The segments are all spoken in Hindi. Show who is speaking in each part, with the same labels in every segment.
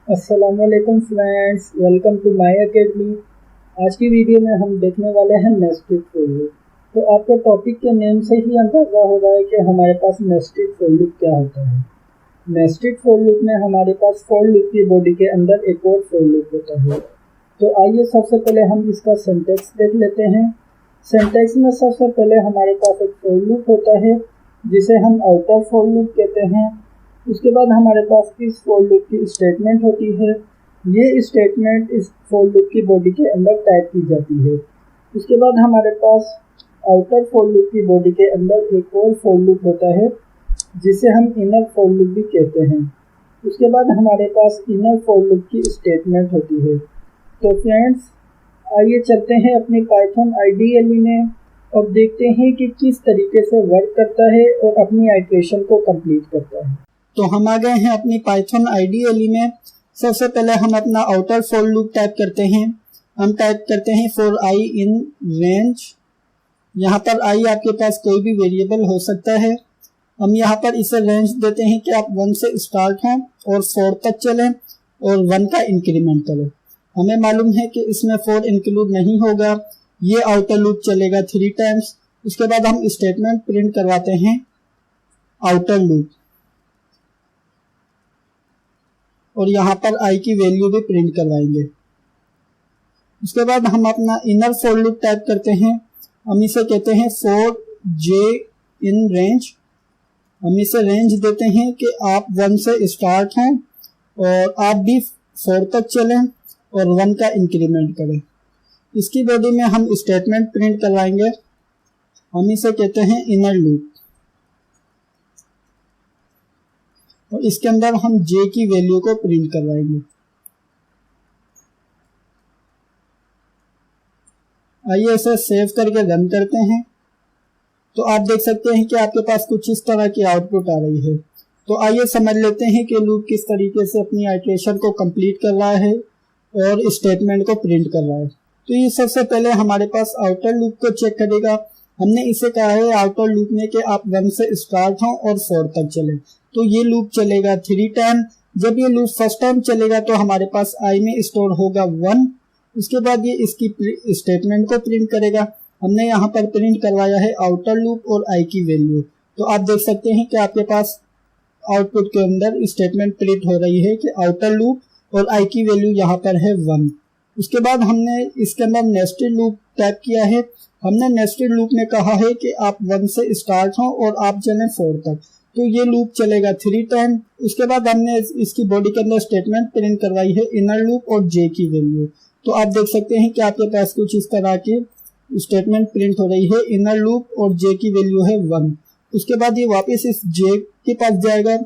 Speaker 1: अस्सलामुअलैकुम friends, welcome to my academy. आज की वीडियो में हम देखने वाले हैं नेस्टेड फॉर लूप। तो आपको टॉपिक के नेम से ही अंदाज़ा हो रहा है कि हमारे पास नेस्टेड फॉर लूप क्या होता है। नेस्टेड फॉर लूप में हमारे पास फॉर लूप की बॉडी के अंदर एक और फॉर लूप होता है। तो आइए सबसे पहले हम इसका सिंटैक्स देख लेते हैं। सिंटैक्स में सबसे पहले हमारे पास एक फॉर लूप होता है जिसे हम आउटर फॉर लूप कहते हैं। उसके बाद हमारे पास इस फॉर लूप की स्टेटमेंट होती है। ये स्टेटमेंट इस फॉर लूप की बॉडी के अंदर टाइप की जाती है। उसके बाद हमारे पास आउटर फॉर लूप की बॉडी के अंदर एक और फॉर लूप होता है जिसे हम इनर फॉर लूप भी कहते हैं। उसके बाद हमारे पास इनर फॉर लूप की स्टेटमेंट होती है। तो फ्रेंड्स, आइए चलते हैं अपनी पाइथन आईडीएलई में और देखते हैं कि किस तरीके से वर्क करता है और अपनी आइटरेशन को कंप्लीट करता है। तो हम आ गए हैं अपनी पाइथन आईडीएलई में। सबसे पहले हम अपना आउटर फॉर लूप टाइप करते हैं। हम टाइप करते हैं फॉर आई इन रेंज। यहाँ पर आई आपके पास कोई भी वेरिएबल हो सकता है। हम यहाँ पर इसे रेंज देते हैं कि आप 1 से स्टार्ट हों और 4 तक चलें और 1 का इंक्रीमेंट करें। हमें मालूम है कि इसमें 4 इंक्लूड नहीं होगा। ये आउटर लूप चलेगा 3 टाइम्स। उसके बाद हम स्टेटमेंट प्रिंट करवाते हैं आउटर लूप और यहाँ पर आई की वैल्यू भी प्रिंट करवाएंगे। उसके बाद हम अपना इनर फॉर लूप टाइप करते हैं। हम इसे कहते हैं फॉर जे इन रेंज। हम इसे रेंज देते हैं कि आप 1 से स्टार्ट हैं और आप भी 4 तक चलें और 1 का इंक्रीमेंट करें। इसकी बॉडी में हम स्टेटमेंट प्रिंट करवाएंगे। हम इसे कहते हैं इनर लूप और इसके अंदर हम जे की वैल्यू को प्रिंट करवाएंगे। आइए इसे सेव करके रन करते हैं। तो आप देख सकते हैं कि आपके पास कुछ इस तरह की आउटपुट आ रही है। तो आइए समझ लेते हैं कि लूप किस तरीके से अपनी आइटरेशन को कंप्लीट कर रहा है और स्टेटमेंट को प्रिंट कर रहा है। तो ये सबसे पहले हमारे पास आउटर लूप को चेक करेगा। हमने इसे कहा है आउटर लूप में कि आप 1 से स्टार्ट हों और 4 तक चले। तो ये लूप चलेगा 3 टाइम। जब ये लूप फर्स्ट टाइम चलेगा तो हमारे पास आई में स्टोर होगा 1। उसके बाद ये इसकी स्टेटमेंट को प्रिंट करेगा। हमने यहाँ पर प्रिंट करवाया है आउटर लूप और आई की वैल्यू। तो आप देख सकते हैं कि आपके पास आउटपुट के अंदर स्टेटमेंट प्रिंट हो रही है कि आउटर लूप और आई की वैल्यू यहाँ पर है 1। उसके बाद हमने इसके अंदर नेस्टेड लूप टाइप किया है। हमने नेस्टेड लूप में कहा है कि आप 1 से स्टार्ट हों और आप चलें 4 तक। तो ये लूप चलेगा 3 टाइम। उसके बाद हमने इसकी बॉडी के अंदर स्टेटमेंट प्रिंट करवाई है इनर लूप और जे की वैल्यू। तो आप देख सकते हैं कि आपके पास कुछ इस तरह की स्टेटमेंट प्रिंट हो रही है। इनर लूप और जे की वैल्यू है 1। उसके बाद ये वापस इस जे के पास जाएगा।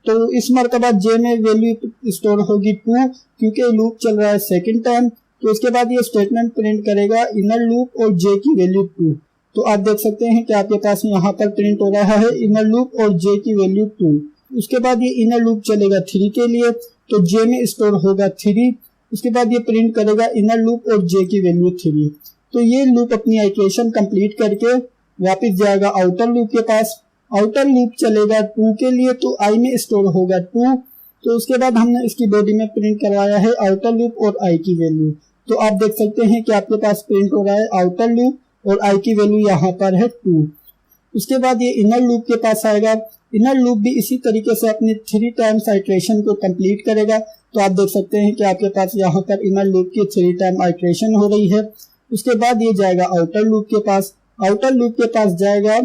Speaker 1: तो इस मरतबा जे में वैल्यू स्टोर होगी 2 क्योंकि लूप चल रहा है 2nd टाइम। तो उसके बाद ये स्टेटमेंट प्रिंट करेगा इनर लूप और जे की वैल्यू 2। तो आप देख सकते हैं कि आपके पास यहाँ पर प्रिंट हो रहा है इनर लूप और जे की वैल्यू 2। उसके बाद ये इनर लूप चलेगा 3 के लिए। तो जे में स्टोर होगा 3। उसके बाद ये प्रिंट करेगा इनर लूप और जे की वैल्यू 3। तो ये लूप अपनी आइटरेशन कंप्लीट करके वापस जाएगा आउटर लूप के पास। आउटर लूप चलेगा 2 के लिए। तो आई में स्टोर होगा 2। तो उसके बाद हमने इसकी बॉडी में प्रिंट करवाया है आउटर लूप और आई की वैल्यू। तो आप देख सकते हैं कि आपके पास प्रिंट हो रहा है आउटर लूप और आई की वैल्यू यहाँ पर है 2। उसके बाद ये इनर लूप के पास आएगा। इनर लूप भी इसी तरीके से अपनी 3 टाइम्स आइटरेशन को कंप्लीट करेगा। तो आप देख सकते हैं कि आपके पास यहाँ पर इनर लूप की 3 टाइम आइटरेशन हो रही है। उसके बाद ये जाएगा आउटर लूप के पास। आउटर लूप के पास जाएगा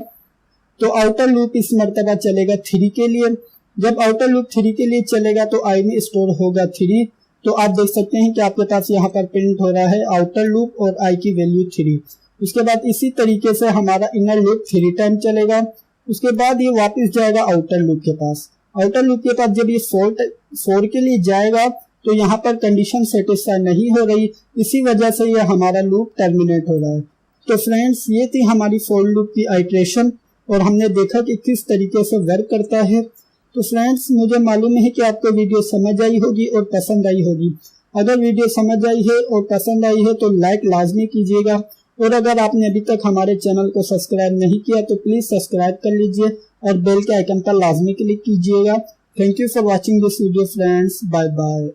Speaker 1: तो आउटर लूप इस मरतबा चलेगा 3 के लिए। जब आउटर लूप 3 के लिए चलेगा तो आई में स्टोर होगा 3। तो आप देख सकते हैं कि आपके पास यहाँ पर प्रिंट हो रहा है आउटर लूप और आई की वैल्यू 3। उसके बाद इसी तरीके से हमारा इनर लूप 3 टाइम चलेगा। उसके बाद ये वापस जाएगा आउटर लूप के पास। आउटर लूप के पास जब ये 4 के लिए जाएगा तो यहाँ पर कंडीशन सेटिस्फाई नहीं हो रही। इसी वजह से ये हमारा लूप टर्मिनेट हो रहा है। तो फ्रेंड्स, ये थी हमारी फॉर लूप की आइटरेशन और हमने देखा कि किस तरीके से वर्क करता है। तो फ्रेंड्स, मुझे मालूम है कि आपको वीडियो समझ आई होगी और पसंद आई होगी। अगर वीडियो समझ आई है और पसंद आई है तो लाइक लाजमी कीजिएगा और अगर आपने अभी तक हमारे चैनल को सब्सक्राइब नहीं किया तो प्लीज सब्सक्राइब कर लीजिए और बेल के आइकन पर लाजमी क्लिक कीजिएगा। Thank you for watching this video friends. Bye bye.